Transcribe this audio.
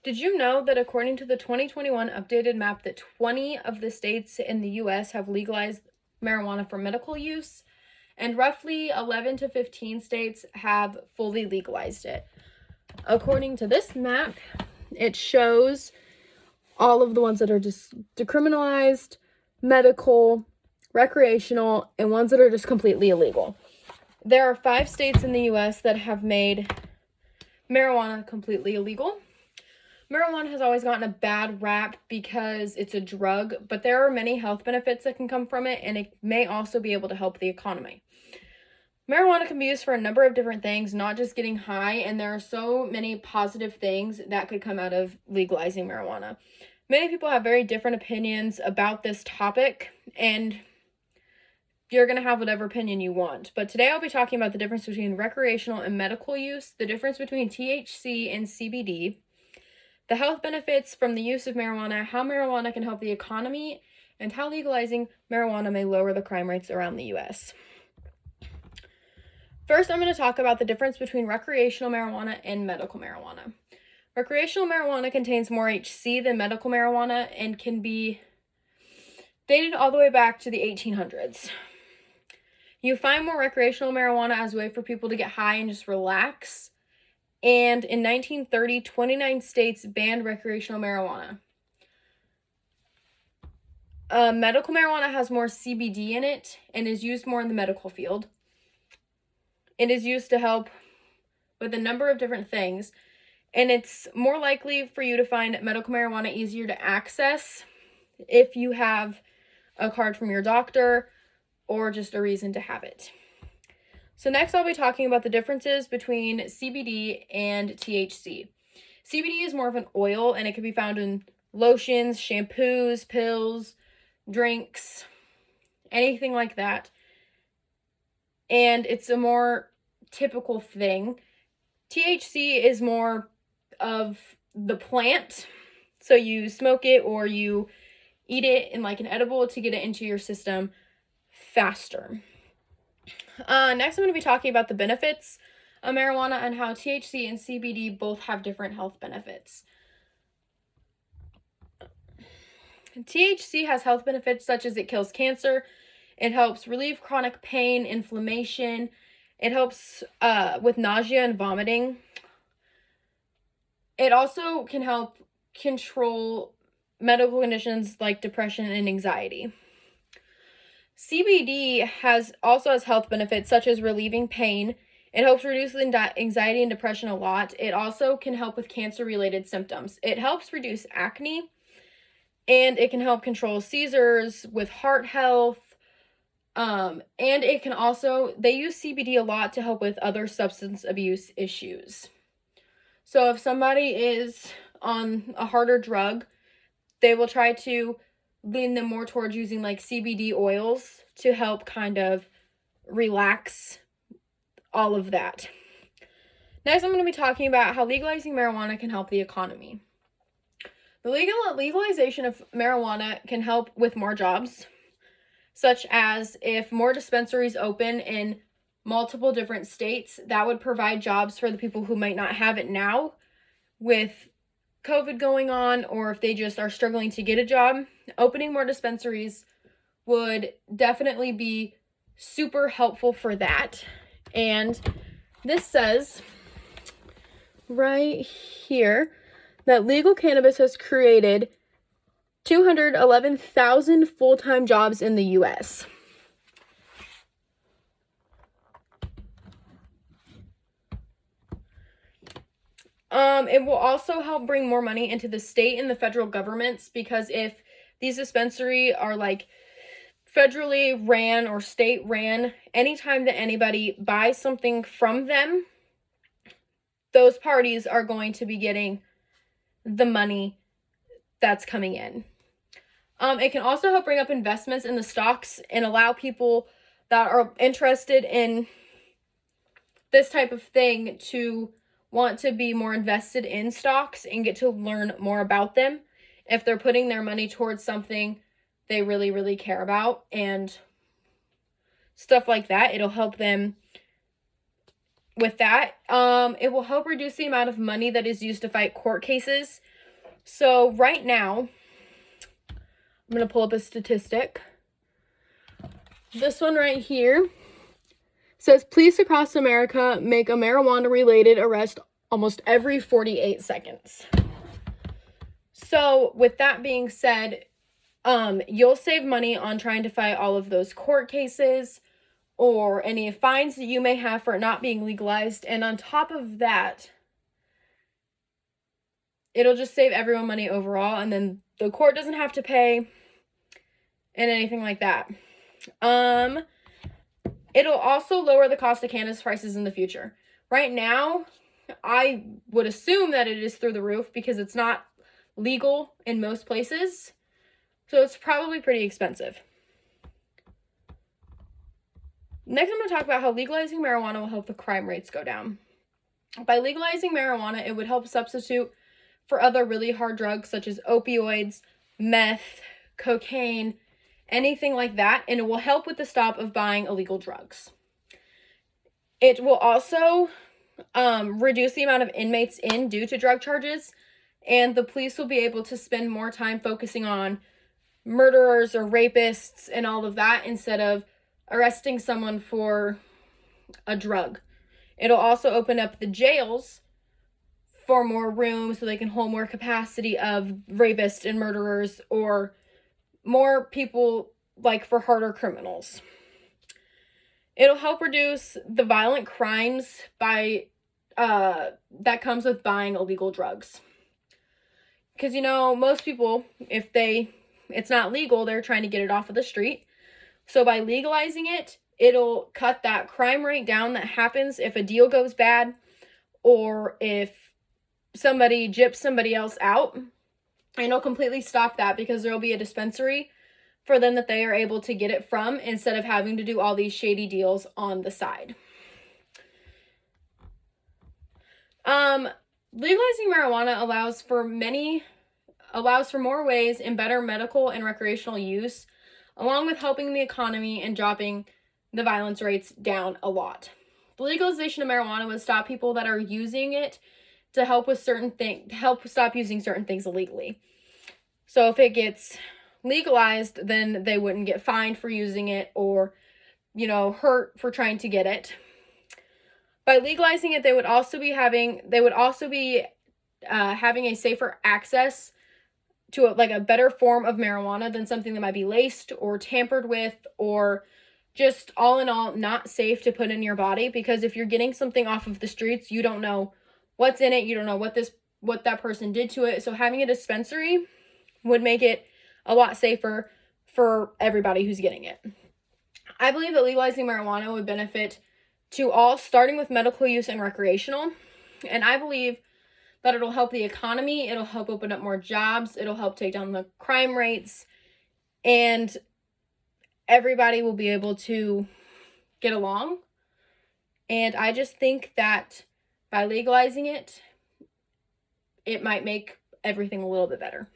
Did you know that according to the 2021 updated map that 20 of the states in the US have legalized marijuana for medical use, and roughly 11 to 15 states have fully legalized it? According to this map, it shows all of the ones that are just decriminalized, medical, recreational, and ones that are just completely illegal. There are 5 states in the US that have made marijuana completely illegal. Marijuana has always gotten a bad rap because it's a drug, but there are many health benefits that can come from it, and it may also be able to help the economy. Marijuana can be used for a number of different things, not just getting high, and there are so many positive things that could come out of legalizing marijuana. Many people have very different opinions about this topic, and you're going to have whatever opinion you want. But today I'll be talking about the difference between recreational and medical use, the difference between THC and CBD, the health benefits from the use of marijuana, how marijuana can help the economy, and how legalizing marijuana may lower the crime rates around the US. First, I'm going to talk about the difference between recreational marijuana and medical marijuana. Recreational marijuana contains more HC than medical marijuana and can be dated all the way back to the 1800s. You find more recreational marijuana as a way for people to get high and just relax. And in 1930, 29 states banned recreational marijuana. Medical marijuana has more CBD in it and is used more in the medical field. It is used to help with a number of different things, and it's more likely for you to find medical marijuana easier to access if you have a card from your doctor or just a reason to have it. So next I'll be talking about the differences between CBD and THC. CBD is more of an oil, and it can be found in lotions, shampoos, pills, drinks, anything like that. And it's a more typical thing. THC is more of the plant. So you smoke it or you eat it in like an edible to get it into your system faster. Next, I'm going to be talking about the benefits of marijuana and how THC and CBD both have different health benefits. THC has health benefits such as it kills cancer, it helps relieve chronic pain, inflammation, it helps with nausea and vomiting. It also can help control medical conditions like depression and anxiety. CBD also has health benefits such as relieving pain. It helps reduce anxiety and depression a lot. It also can help with cancer-related symptoms. It helps reduce acne, and it can help control seizures with heart health. And it can also, they use CBD a lot to help with other substance abuse issues. So if somebody is on a harder drug, they will try to lean them more towards using like CBD oils to help kind of relax all of that. Next, I'm going to be talking about how legalizing marijuana can help the economy. The legalization of marijuana can help with more jobs, such as if more dispensaries open in multiple different states, that would provide jobs for the people who might not have it now with COVID going on, or if they just are struggling to get a job. Opening more dispensaries would definitely be super helpful for that. And this says right here that legal cannabis has created 211,000 full-time jobs in the U.S. It will also help bring more money into the state and the federal governments, because if these dispensaries are like federally ran or state ran, anytime that anybody buys something from them, those parties are going to be getting the money that's coming in. It can also help bring up investments in the stocks and allow people that are interested in this type of thing to want to be more invested in stocks and get to learn more about them if they're putting their money towards something they really, really care about and stuff like that. It'll help them with that, it will help reduce the amount of money that is used to fight court cases. So right now, I'm going to pull up a statistic. This one right here says police across America make a marijuana-related arrest almost every 48 seconds. So with that being said, you'll save money on trying to fight all of those court cases or any fines that you may have for it not being legalized. And on top of that, it'll just save everyone money overall, and then the court doesn't have to pay and anything like that. It'll also lower the cost of cannabis prices in the future. Right now, I would assume that it is through the roof because it's not legal in most places. So it's probably pretty expensive. Next, I'm going to talk about how legalizing marijuana will help the crime rates go down. By legalizing marijuana, it would help substitute for other really hard drugs such as opioids, meth, cocaine, anything like that, and it will help with the stop of buying illegal drugs. It will also reduce the amount of inmates in due to drug charges, and the police will be able to spend more time focusing on murderers or rapists and all of that instead of arresting someone for a drug. It'll also open up the jails for more room so they can hold more capacity of rapists and murderers or more people like for harder criminals. It'll help reduce the violent crimes by that comes with buying illegal drugs. Because, most people, if it's not legal, they're trying to get it off of the street. So by legalizing it, it'll cut that crime rate down that happens if a deal goes bad or if somebody gyps somebody else out. And it'll completely stop that because there'll be a dispensary for them that they are able to get it from instead of having to do all these shady deals on the side. Legalizing marijuana allows for more ways and better medical and recreational use, along with helping the economy and dropping the violence rates down a lot. The legalization of marijuana would stop people that are using it to help stop using certain things illegally. So if it gets legalized, then they wouldn't get fined for using it or, hurt for trying to get it. By legalizing it, they would also be having a safer access to a better form of marijuana than something that might be laced or tampered with or just all in all not safe to put in your body. Because if you're getting something off of the streets, you don't know what's in it. You don't know what that person did to it. So having a dispensary would make it a lot safer for everybody who's getting it. I believe that legalizing marijuana would benefit to all, starting with medical use and recreational. And I believe that it'll help the economy, it'll help open up more jobs, it'll help take down the crime rates, and everybody will be able to get along. And I just think that by legalizing it, it might make everything a little bit better.